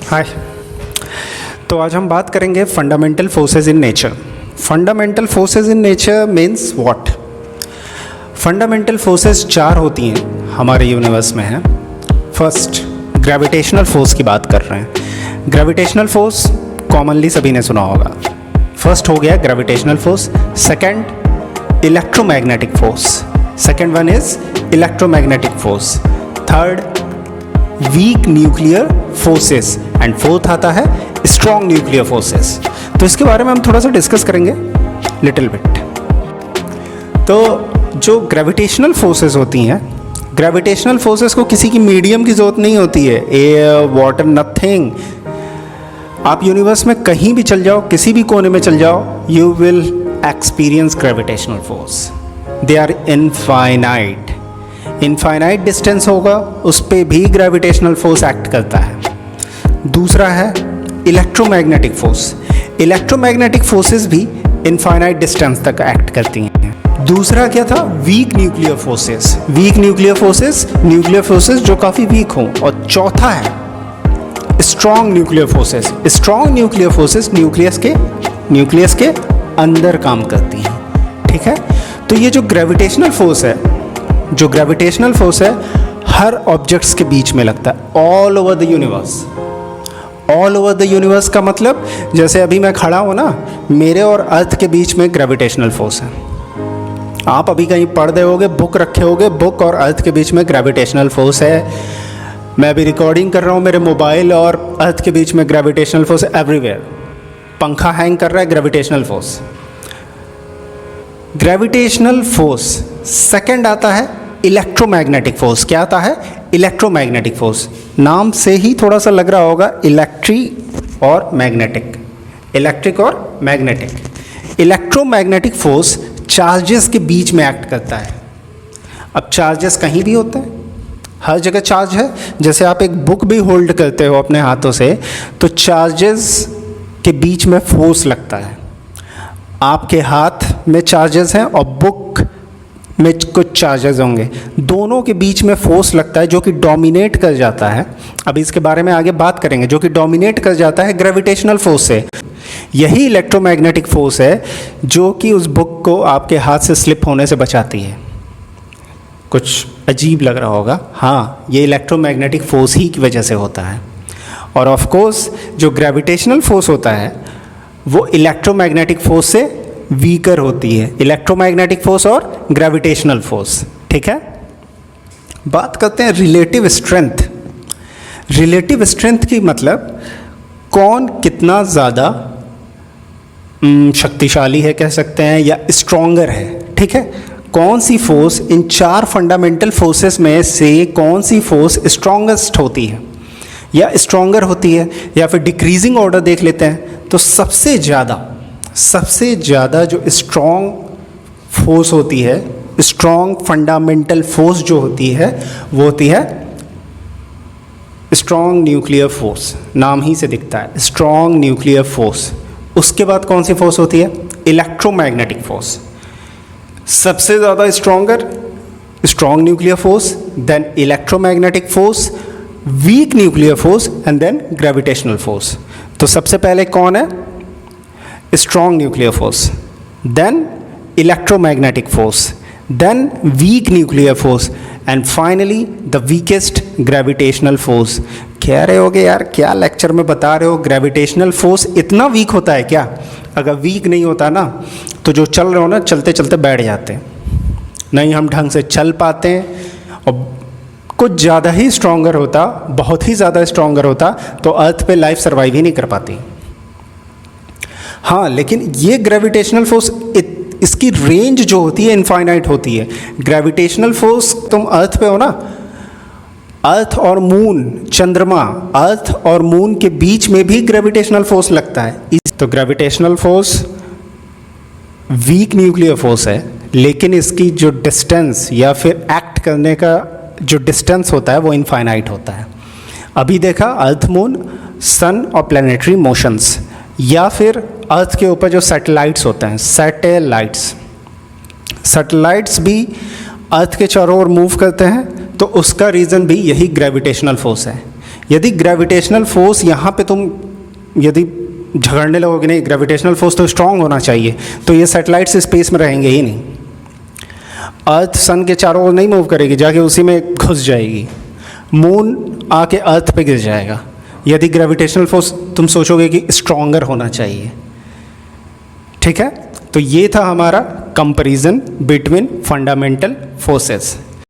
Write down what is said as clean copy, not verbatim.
हाय। तो आज हम बात करेंगे fundamental forces in nature. Fundamental forces in nature means what? Fundamental forces चार होती हैं हमारे यूनिवर्स में हैं। फर्स्ट, ग्रेविटेशनल फोर्स की बात कर रहे हैं। ग्रेविटेशनल फोर्स कॉमनली सभी ने सुना होगा। फर्स्ट हो गया gravitational force. Second, electromagnetic force. Second one is electromagnetic force. Third, weak nuclear forces and fourth आता है स्ट्रॉन्ग न्यूक्लियर फोर्सेस। तो इसके बारे में हम थोड़ा सा डिस्कस करेंगे लिटिल बिट। तो जो ग्रेविटेशनल फोर्सेस होती हैं, ग्रेविटेशनल फोर्सेस को किसी की मीडियम की ज़रूरत नहीं होती है, एयर वाटर नथिंग। आप यूनिवर्स में कहीं भी चल जाओ, किसी भी कोने में चल जाओ, you will experience gravitational force. They are infinite. Infinite distance होगा, उस पर भी ग्रेविटेशनल फोर्स एक्ट करता है। दूसरा है इलेक्ट्रोमैग्नेटिक फोर्स। इलेक्ट्रोमैग्नेटिक फोर्सेस भी इनफाइनाइट डिस्टेंस तक एक्ट करती हैं। दूसरा क्या था? Weak nuclear forces. Weak nuclear forces जो काफ़ी वीक हों। और चौथा है strong nuclear forces. Strong nuclear forces nucleus के अंदर काम करती हैं। ठीक है। तो ये जो ग्रेविटेशनल फोर्स है हर ऑब्जेक्ट्स के बीच में लगता है, all over the universe. All over the universe का मतलब, जैसे अभी मैं खड़ा हूँ ना, मेरे और अर्थ के बीच में ग्रेविटेशनल फोर्स है। आप अभी कहीं पढ़ रहे होगे, बुक रखे होगे, बुक और अर्थ के बीच में ग्रेविटेशनल फोर्स है। मैं अभी रिकॉर्डिंग कर रहा हूँ, मेरे मोबाइल और अर्थ के बीच में ग्रेविटेशनल फोर्स है एवरीवेयर। पंखा हैंग कर रहा है, gravitational force. Gravitational force. Second आता है इलेक्ट्रोमैग्नेटिक फोर्स। क्या आता है? Electromagnetic force. नाम से ही थोड़ा सा लग रहा होगा, इलेक्ट्रिक और मैग्नेटिक। इलेक्ट्रोमैग्नेटिक फोर्स चार्जेस के बीच में एक्ट करता है। अब चार्जेस कहीं भी होते हैं, हर जगह चार्ज है। जैसे आप एक बुक भी होल्ड करते हो अपने हाथों से, तो चार्जेस के बीच में फोर्स लगता है। आपके हाथ में चार्जेस हैं और बुक में कुछ चार्जेस होंगे, दोनों के बीच में फोर्स लगता है जो कि डोमिनेट कर जाता है। अब इसके बारे में आगे बात करेंगे। जो कि डोमिनेट कर जाता है ग्रेविटेशनल फोर्स से। यही इलेक्ट्रोमैग्नेटिक फोर्स है जो कि उस बुक को आपके हाथ से स्लिप होने से बचाती है। कुछ अजीब लग रहा होगा, हाँ, ये इलेक्ट्रोमैग्नेटिक फोर्स ही की वजह से होता है। और ऑफ कोर्स जो ग्रेविटेशनल फोर्स होता है वो इलेक्ट्रोमैग्नेटिक फोर्स से वीकर होती है। इलेक्ट्रोमैग्नेटिक फोर्स और ग्रेविटेशनल फोर्स। ठीक है। बात करते हैं रिलेटिव स्ट्रेंथ। रिलेटिव स्ट्रेंथ की मतलब कौन कितना ज़्यादा शक्तिशाली है कह सकते हैं, या स्ट्रॉन्गर है। ठीक है। कौन सी फोर्स, इन चार फंडामेंटल फोर्सेस में से कौन सी फोर्स स्ट्रॉन्गेस्ट होती है या स्ट्रॉन्गर होती है, या फिर डिक्रीजिंग ऑर्डर देख लेते हैं। तो सबसे ज़्यादा जो स्ट्रॉन्ग फोर्स होती है, स्ट्रॉन्ग फंडामेंटल फोर्स जो होती है, वो होती है स्ट्रॉन्ग न्यूक्लियर फोर्स। नाम ही से दिखता है स्ट्रॉन्ग न्यूक्लियर फोर्स। उसके बाद कौन सी फोर्स होती है? Electromagnetic force. सबसे ज़्यादा strong nuclear force, then electromagnetic force, weak nuclear force and then gravitational force. तो सबसे पहले कौन है? Strong nuclear force, then electromagnetic force, then weak nuclear force and finally the weakest gravitational force. कह रहे होगे यार क्या लेक्चर में बता रहे हो, ग्रेविटेशनल फोर्स इतना वीक होता है क्या? अगर वीक नहीं होता ना तो जो चल रहे हो ना, चलते चलते बैठ जाते हैं, नहीं हम ढंग से चल पाते हैं। और कुछ ज़्यादा ही स्ट्रॉन्गर होता, बहुत ही ज़्यादा स्ट्रॉन्गर होता, तो अर्थ पे लाइफ सर्वाइव ही नहीं कर पाती। हाँ, लेकिन ये ग्रेविटेशनल फोर्स, इसकी रेंज जो होती है इनफाइनाइट होती है। ग्रेविटेशनल फोर्स, तुम अर्थ पे हो ना, अर्थ और मून, चंद्रमा, अर्थ और मून के बीच में भी ग्रेविटेशनल फोर्स लगता है। तो gravitational force weak nuclear force है, लेकिन इसकी जो डिस्टेंस या फिर एक्ट करने का जो डिस्टेंस होता है वो इनफाइनाइट होता है। अभी देखा अर्थ, मून, सन और प्लैनेटरी मोशंस, या फिर अर्थ के ऊपर जो सैटेलाइट्स होते हैं, सैटेलाइट्स भी अर्थ के चारों ओर मूव करते हैं, तो उसका रीज़न भी यही ग्रेविटेशनल फोर्स है। यदि ग्रेविटेशनल फोर्स यहाँ पे तुम यदि झगड़ने लगोगे, नहीं ग्रेविटेशनल फोर्स तो स्ट्रांग होना चाहिए, तो ये सैटेलाइट्स स्पेस में रहेंगे ही नहीं। अर्थ सन के चारों ओर नहीं मूव करेगी, जाके उसी में घुस जाएगी। मून आके अर्थ पे गिर जाएगा। यदि ग्रेविटेशनल फोर्स तुम सोचोगे कि स्ट्रॉन्गर होना चाहिए। ठीक है, तो ये था हमारा कंपैरिजन बिटवीन फंडामेंटल फोर्सेस।